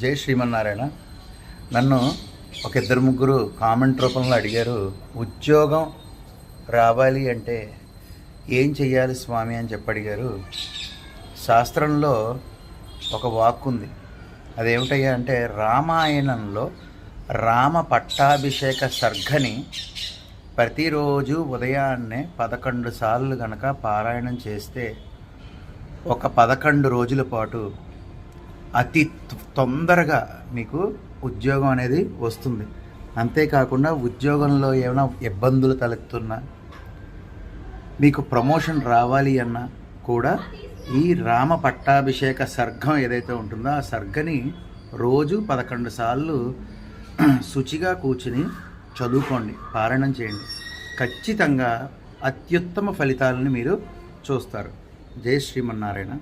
జై శ్రీమన్నారాయణ. నన్ను ఒక ఇద్దరు ముగ్గురు కామెంట్ రూపంలో అడిగారు, ఉద్యోగం రావాలి అంటే ఏం చెయ్యాలి స్వామి అని చెప్పి అడిగారు. శాస్త్రంలో ఒక వాక్కు ఉంది, అదేమిటయ్యా అంటే రామాయణంలో రామ పట్టాభిషేక సర్గని ప్రతిరోజు ఉదయాన్నే 11 సార్లు గనక పారాయణం చేస్తే ఒక 11 రోజుల పాటు అతి తొందరగా మీకు ఉద్యోగం అనేది వస్తుంది. అంతేకాకుండా ఉద్యోగంలో ఏమైనా ఇబ్బందులు తలెత్తున్నా, మీకు ప్రమోషన్ రావాలి అన్నా కూడా ఈ రామ పట్టాభిషేక సర్గం ఏదైతే ఉంటుందో ఆ సర్గని రోజు 11 సార్లు శుచిగా కూర్చుని చదువుకోండి, పారాయణం చేయండి. ఖచ్చితంగా అత్యుత్తమ ఫలితాలను మీరు చూస్తారు. జై శ్రీమన్నారాయణ.